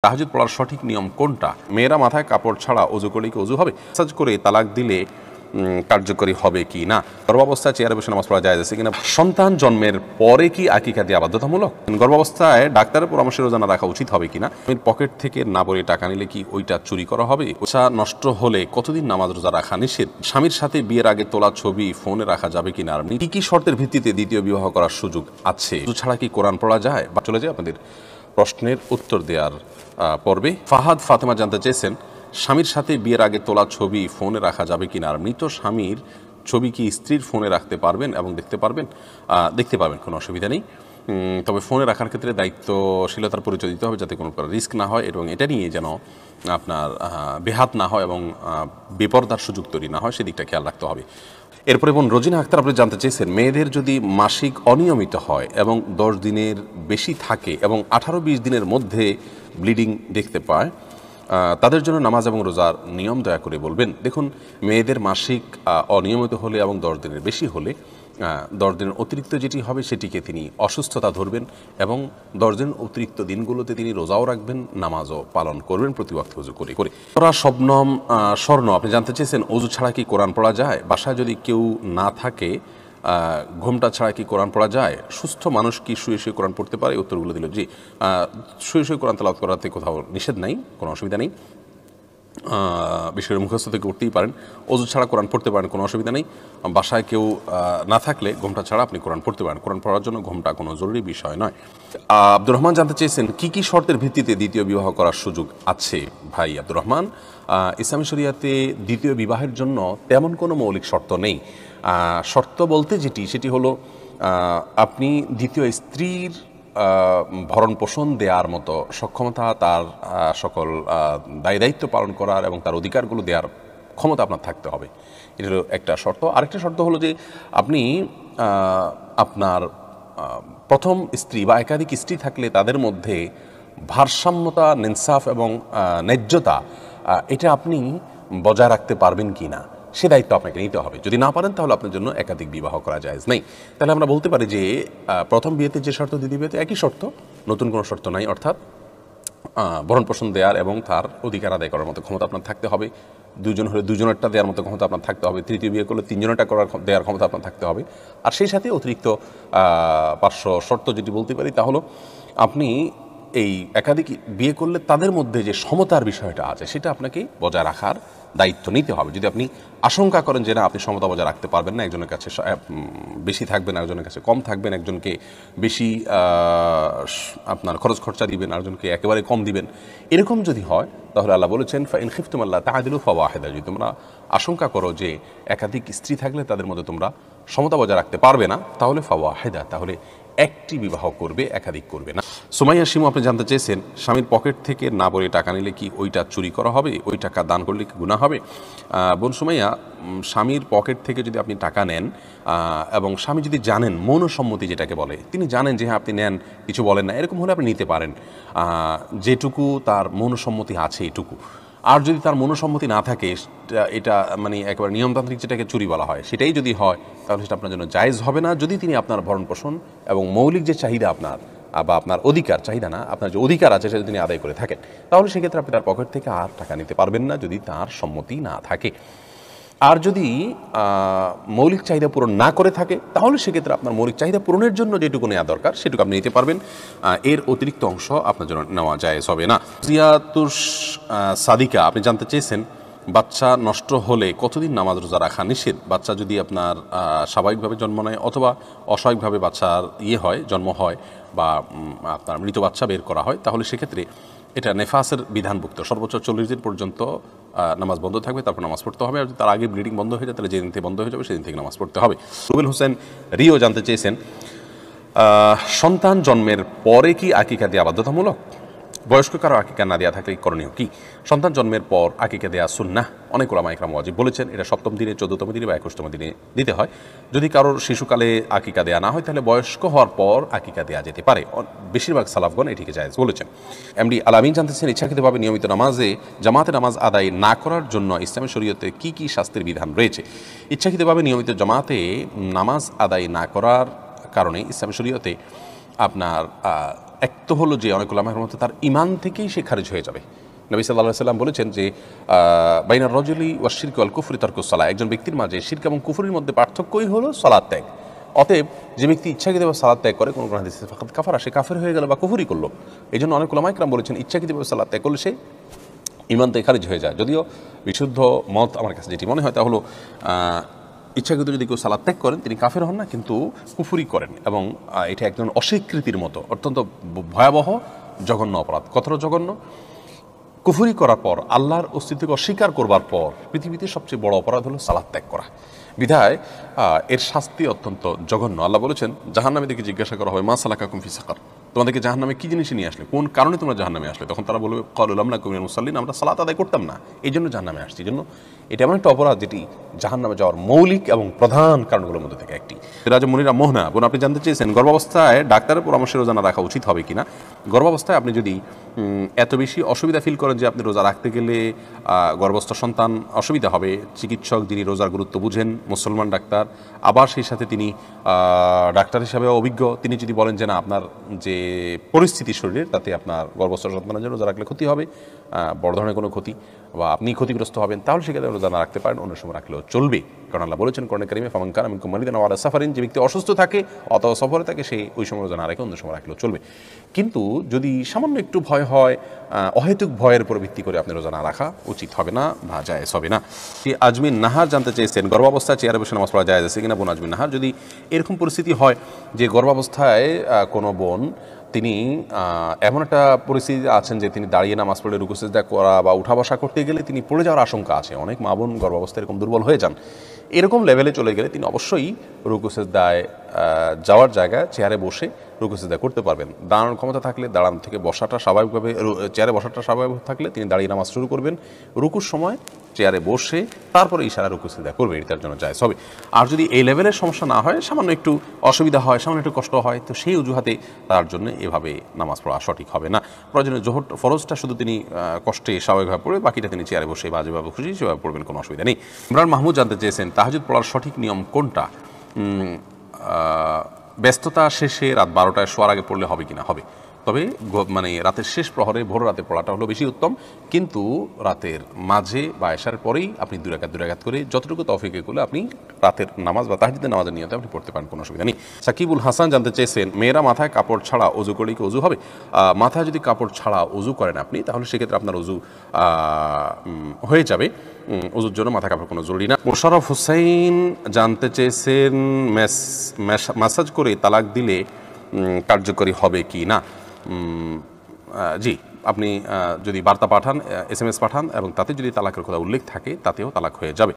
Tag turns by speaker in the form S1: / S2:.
S1: তাহাজ্জুদ পড়ার সঠিক নিয়ম কোনটা? মেয়েরা মাথায় কাপড় ছাড়া অজু করলে কি অজু হবে? সাজ করে তালাক দিলে কার্যকরী হবে কি না? গর্ভাবস্থায় চেয়ারে বসে নামাজ পড়া জায়েজ আছে কিনা? সন্তান জন্মের পরে কি আকিকা দেওয়া বাধ্যতামূলক? গর্ভাবস্থায় ডাক্তারের পরামর্শে রোজা না রাখা উচিত হবে কিনা? পকেট থেকে না বলে টাকা নিলে কি ওইটা চুরি করা হবে? ওষা নষ্ট হলে কতদিন নামাজ রোজা রাখা নিষেধ? স্বামীর সাথে বিয়ের আগে তোলা ছবি ফোনে রাখা যাবে কিনা? আর কি কি শর্তের ভিত্তিতে দ্বিতীয় বিবাহ করার সুযোগ আছে? ছাড়া কি কোরআন পড়া যায়? বা চলে যায় আপনাদের প্রশ্নের উত্তর দেওয়ার পর্বে। ফাহাদ ফাতেমা জানতে চেয়েছেন, স্বামীর সাথে বিয়ের আগে তোলা ছবি ফোনে রাখা যাবে কিনা? আর মৃত স্বামীর ছবি কি স্ত্রীর ফোনে রাখতে পারবেন এবং দেখতে পারবেন? দেখতে পারবেন, কোনো অসুবিধা নেই। তবে ফোনে রাখার ক্ষেত্রে দায়িত্বশীলতার পরিচয় দিতে হবে, যাতে কোনো প্রকার রিস্ক না হয় এবং এটা নিয়ে যেন আপনার বেহাত না হয় এবং বেপরদার সুযোগ তৈরি না হয়, সেদিকটা খেয়াল রাখতে হবে। এরপরে বোন রোজিনা আক্তার আপনি জানতে চেয়েছেন, মেয়েদের যদি মাসিক অনিয়মিত হয় এবং 10 দিনের বেশি থাকে এবং 18-20 দিনের মধ্যে ব্লিডিং দেখতে পায়, তাদের জন্য নামাজ এবং রোজার নিয়ম দয়া করে বলবেন। দেখুন, মেয়েদের মাসিক অনিয়মিত হলে এবং 10 দিনের বেশি হলে 10 দিনের অতিরিক্ত যেটি হবে সেটিকে তিনি অসুস্থতা ধরবেন এবং 10 দিন অতিরিক্ত দিনগুলোতে তিনি রোজাও রাখবেন, নামাজও পালন করবেন প্রতি ওয়াক্তে ওযু করে করে। ওরা শবনম স্বর্ণ আপনি জানতে চেয়েছেন, ওযু ছাড়া কি কোরআন পড়া যায়? বাসায় যদি কেউ না থাকে, ঘোমটা ছাড়া কি কোরআন পড়া যায়? সুস্থ মানুষ কি শুয়ে শুয়ে কোরআন পড়তে পারে? উত্তরগুলো দিল জি। শুয়ে শুয়ে কোরআন তেলাওয়াত করাতে কোথাও নিষেধ নাই, কোনো অসুবিধা নেই। বিষয়ের মুখস্থ থেকে উঠতেই পারেন। ওযু ছাড়া কোরআন পড়তে পারেন, কোনো অসুবিধা নেই। বাসায় কেউ না থাকলে ঘোমটা ছাড়া আপনি কোরআন পড়তে পারেন। কোরআন পড়ার জন্য ঘোমটা কোনো জরুরি বিষয় নয়। আব্দুর রহমান জানতে চেয়েছেন, কি কি শর্তের ভিত্তিতে দ্বিতীয় বিবাহ করার সুযোগ আছে? ভাই আব্দুর রহমান, ইসলামী শরিয়াতে দ্বিতীয় বিবাহের জন্য তেমন কোনো মৌলিক শর্ত নেই। শর্ত বলতে সেটি হলো আপনি দ্বিতীয় স্ত্রীর ভরণ পোষণ দেওয়ার মতো সক্ষমতা, তার সকল দায়িত্ব পালন করার এবং তার অধিকারগুলো দেওয়ার ক্ষমতা আপনার থাকতে হবে। এটা হলো একটা শর্ত। আরেকটা শর্ত হলো যে আপনি আপনার প্রথম স্ত্রী বা একাধিক স্ত্রী থাকলে তাদের মধ্যে ভারসাম্যতা, ইনসাফ এবং ন্যায্যতা এটা আপনি বজায় রাখতে পারবেন কি না, সে দায়িত্ব আপনাকে নিতে হবে। যদি না পারেন তাহলে আপনার জন্য একাধিক বিবাহ করা জায়েজ নেই। তাহলে আমরা বলতে পারি যে প্রথম বিয়েতে যে শর্ত, দ্বিতীয় বিয়েতে একই শর্ত, নতুন কোনো শর্ত নাই। অর্থাৎ ভরণ পোষণ দেওয়ার এবং তার অধিকার আদায় করার মতো ক্ষমতা আপনার থাকতে হবে। 2 জন হলে 2 জনেরটা দেওয়ার মতো ক্ষমতা আপনার থাকতে হবে। তৃতীয় বিয়ে করলে 3 জনেরটা দেওয়ার ক্ষমতা আপনার থাকতে হবে। আর সেই সাথে অতিরিক্ত পার্শ্ব শর্ত যেটি বলতে পারি তা হলো, আপনি এই একাধিক বিয়ে করলে তাদের মধ্যে যে সমতার বিষয়টা আছে সেটা আপনাকে বজায় রাখার দায়িত্ব নিতে হবে। যদি আপনি আশঙ্কা করেন যে না, আপনি সমতা বজায় রাখতে পারবেন না, একজনের কাছে বেশি থাকবেন, একজনের কাছে কম থাকবেন, একজনকে বেশি আপনার খরচ খরচা দিবেন, আরেকজনকে একেবারে কম দিবেন, এরকম যদি হয় তাহলে আল্লাহ বলেছেন, ফাইন খিফতুম আল্লাহ তাআদিলু ফাওয়াহিদা, যদি তোমরা আশঙ্কা করো যে একাধিক স্ত্রী থাকলে তাদের মধ্যে তোমরা সমতা বজায় রাখতে পারবে না, তাহলে ফাওয়াহিদা, তাহলে একটি বিবাহ করবে, একাধিক করবে না। সুমাইয়া শিমু আপনি জানতে চেয়েছেন, স্বামীর পকেট থেকে না বলে টাকা নিলে কি ওইটা চুরি করা হবে? ওই টাকা দান করলে কি গুনাহ হবে? বোন সুমাইয়া, স্বামীর পকেট থেকে যদি আপনি টাকা নেন এবং স্বামী যদি জানেন, মৌনসম্মতি যেটাকে বলে, তিনি জানেন যে হ্যাঁ আপনি নেন, কিছু বলেন না, এরকম হলে আপনি নিতে পারেন, যেটুকু তার মৌনসম্মতি আছে এটুকু। আর যদি তার মনোসম্মতি না থাকে, এটা মানে একেবারে নিয়মতান্ত্রিক যেটাকে চুরি বলা হয়, সেটাই যদি হয় তাহলে সেটা আপনার জন্য জায়েজ হবে না। যদি তিনি আপনার ভরণ পোষণ এবং মৌলিক যে চাহিদা আপনার বা আপনার অধিকার, চাহিদা না, আপনার যে অধিকার আছে সেটা তিনি আদায় করে থাকেন, তাহলে সেক্ষেত্রে আপনি তার পকেট থেকে আর টাকা নিতে পারবেন না যদি তার সম্মতি না থাকে। আর যদি মৌলিক চাহিদা পূরণ না করে থাকে, তাহলে সেক্ষেত্রে আপনার মৌলিক চাহিদা পূরণের জন্য যেটুকু নেওয়া দরকার সেটুকু আপনি নিতে পারবেন, এর অতিরিক্ত অংশ আপনার জন্য নেওয়া জায়েজ হবে না। জিয়াতুস সাদিকা আপনি জানতে চেয়েছেন, বাচ্চা নষ্ট হলে কতদিন নামাজ রোজা রাখা নিষেধ? বাচ্চা যদি আপনার স্বাভাবিকভাবে জন্ম নেয় অথবা অস্বাভাবিকভাবে বাচ্চার জন্ম হয় বা আপনার মৃত বাচ্চা বের করা হয়, তাহলে সেক্ষেত্রে এটা নেফাসের বিধানভুক্ত। সর্বোচ্চ 40 দিন পর্যন্ত নামাজ বন্ধ থাকবে, তারপর নামাজ পড়তে হবে। আর যদি তার আগে ব্লিডিং বন্ধ হয়ে যায় তাহলে যেদিন থেকে বন্ধ হয়ে যাবে সেদিন থেকে নামাজ পড়তে হবে। রুবেল হোসেন রিও জানতে চেয়েছেন, সন্তান জন্মের পরে কি আকিকা দেওয়া বাধ্যতামূলক? বয়স্ক কারো আকিকা না দেওয়া থাকলে করণীয় কি? সন্তান জন্মের পর আকিকা দেওয়া সুন্নাহ, অনেক উলামা ইকরাম ওয়াজিব বলেছেন। এটা 7ম দিনে, 14তম দিনে বা 21তম দিনে দিতে হয়। যদি কারোর শিশুকালে আকিকা দেওয়া না হয় তাহলে বয়স্ক হওয়ার পর আকিকা দেওয়া যেতে পারে। বেশিরভাগ সালাফগণ এটিকে জায়েজ বলেছেন। এমডি আলামিন জানতেছেন, ইচ্ছাকৃতভাবে নিয়মিত নামাজে জামাতে নামাজ আদায় না করার জন্য ইসলামী শরীয়তে কি কি শাস্তির বিধান রয়েছে? ইচ্ছাকৃতভাবে নিয়মিত জামাতে নামাজ আদায় না করার কারণে ইসলামী শরীয়তে আপনার এক তো হলো যে অনেক উলামার মতে তার ঈমান থেকেই সে খারিজ হয়ে যাবে। নবী সাল্লাল্লাহু আলাইহি ওয়াসাল্লাম বলেছেন যে বাইনার রাজুলি ওয়াশ শিরকি ওয়াল কুফরি তারকুস সালাহ, একজন ব্যক্তির মাঝে শিরক এবং কুফরির মধ্যে পার্থক্যই হলো সালাত ত্যাগ। অতএব যে ব্যক্তি ইচ্ছাকৃতভাবে সালাত ত্যাগ করে কোনো হাদিসে ফাকাত কাফারা, সে কাফের হয়ে গেল বা কুফরি করলো। এই জন্য অনেক উলামা ইকরাম বলেছেন ইচ্ছাকৃতভাবে সালাত ত্যাগ করলে সে ঈমান থেকে খারিজ হয়ে যায়। যদিও বিশুদ্ধ মত আমার কাছে যেটি মনে হয় তা হলো ইচ্ছাকৃত যদি কেউ সালাত ত্যাগ করেন তিনি কাফের হন না, কিন্তু কুফরি করেন, এবং এটা একজন অস্বীকৃতির মতো অত্যন্ত ভয়াবহ জঘন্য অপরাধ। কতটা জঘন্য? কুফরি করার পর, আল্লাহর অস্তিত্বকে অস্বীকার করবার পর পৃথিবীতে সবচেয়ে বড় অপরাধ হলো সালাত ত্যাগ করা। বিধায় এর শাস্তি অত্যন্ত জঘন্য। আল্লাহ বলেছেন জাহান্নামীদেরকে জিজ্ঞাসা করা হবে মা সালাকাকুম ফি সাকার, তোমাদেরকে জাহান্নামে কি জিনিস নিয়ে আসলে, কোন কারণে তোমরা জাহান্নামে আসলে? তখন তারা বলবে ক্বালু লাম নাকু মিনাল মুসাল্লিন, আমরা সালাত আদায় করতাম না, এই জন্য জাহান্নামে আসছি। এই জন্য এটা এমন একটা অপরাধ যেটি জাহান্নামে যাওয়ার মৌলিক এবং প্রধান কারণগুলোর মধ্যে থেকে একটি। রাজা মনিরা মোহনা বোন, আপনি জানতে চেয়েছেন গর্ভাবস্থায় ডাক্তারের পরামর্শে রোজা না রাখা উচিত হবে কিনা। গর্ভাবস্থায় আপনি যদি এত বেশি অসুবিধা ফিল করেন যে আপনি রোজা রাখতে গেলে গর্ভস্থ সন্তান অসুবিধা হবে, চিকিৎসক যিনি রোজার গুরুত্ব বুঝেন, মুসলমান ডাক্তার, আবার সেই সাথে তিনি ডাক্তার হিসাবে অভিজ্ঞ, তিনি যদি বলেন যে না আপনার যে পরিস্থিতি শরীরের তাতে আপনার গর্ভস্থ সন্তানের জন্য রোজা রাখলে ক্ষতি হবে, বড় ধরনের কোনো ক্ষতি বা আপনি ক্ষতিগ্রস্ত হবেন, তাহলে সেক্ষেত্রে রোজা না রাখতে পারেন, অন্য সময় রাখলেও চলবে। কারণ আল্লাহ বলেছেন কোরআনে কারিমে ফামান কানা মিনকুম মারিদান আও আলা সাফারিন, যে ব্যক্তি অসুস্থ থাকে অথবা সফরে থাকে সে ওই সময় রোজা না রাখে অন্য সময় রাখলেও চলবে। কিন্তু যদি সামান্য একটু ভয় হয়, অহেতুক ভয়ের উপর ভিত্তি করে আপনি রোজা না রাখা উচিত হবে না বা জায়েজ হবে না। আজমিন নাহার জানতে চেয়েছেন গর্ভাবস্থায় চেয়ারে বসে নামাজ পড়া জায়েজ আছে কিনা। বোন আজমিন নাহার, যদি এরকম পরিস্থিতি হয় যে গর্ভাবস্থায় কোনো বোন তিনি এমন একটা পরিস্থিতি আছেন যে তিনি দাঁড়িয়ে নামাজ পড়ে রুকু সিজদা করা বা উঠা বসা করতে গেলে তিনি পড়ে যাওয়ার আশঙ্কা আছে, অনেক মা বোন গর্ভাবস্থায় এরকম দুর্বল হয়ে যান, এরকম লেভেলে চলে গেলে তিনি অবশ্যই রুকু সিজদায় যাওয়ার জায়গায় চেয়ারে বসে রুকু সিজদা করতে পারবেন। দাঁড়ানোর ক্ষমতা থাকলে দাঁড়ানো থেকে বসাটা স্বাভাবিকভাবে, চেয়ারে বসাটা স্বাভাবিক থাকলে তিনি দাঁড়িয়ে নামাজ শুরু করবেন, রুকুর সময় চেয়ারে বসে তারপরে ইশারা রুকু সিজদা করবে, এটি তার জন্য জায়েজ হবে। আর যদি এই লেভেলের সমস্যা না হয়, সামান্য একটু অসুবিধা হয়, সামান্য একটু কষ্ট হয়, তো সেই অজুহাতে তার জন্য এভাবে নামাজ পড়া সঠিক হবে না। প্রয়োজনে জোহর ফরজটা শুধু তিনি কষ্টে স্বাভাবিকভাবে পড়বে, বাকিটা তিনি চেয়ারে বসে বা যেভাবে খুশি সেভাবে পড়বেন, কোনো অসুবিধা নেই। ইমরান মাহমুদ জানতে চেয়েছেন তাহাজ্জুদ পড়ার সঠিক নিয়ম কোনটা। ব্যস্ততা শেষে রাত 12টায় শোয়ার আগে পড়লে হবে কিনা? হবে, তবে মানে রাতের শেষ প্রহরে ভোর রাতে পড়াটা হলো বেশি উত্তম, কিন্তু রাতের মাঝে বা এশার পরেই আপনি দুই রাকাত করে যতটুকু তৌফিক করলে আপনি রাতের নামাজ বা তাহাজ্জুদের নামাজের নিয়তে আপনি পড়তে পারেন, কোনো অসুবিধা নেই। সাকিবুল হাসান জানতে চেয়েছেন মেয়েরা মাথায় কাপড় ছাড়া অজু করলে কি অজু হবে। মাথায় যদি কাপড় ছাড়া অজু করেন আপনি, তাহলে সেক্ষেত্রে আপনার অজু হয়ে যাবে, অজুর জন্য মাথা কাপড় কোনো জরুরি না। মোশাররফ হুসাইন জানতে চেয়েছেন ম্যাসাজ করে তালাক দিলে কার্যকরী হবে কি না। জি, আপনি যদি বার্তা পাঠান, SMS পাঠান এবং তাতে যদি তালাকের কথা উল্লেখ থাকে তাতেও তালাক হয়ে যাবে।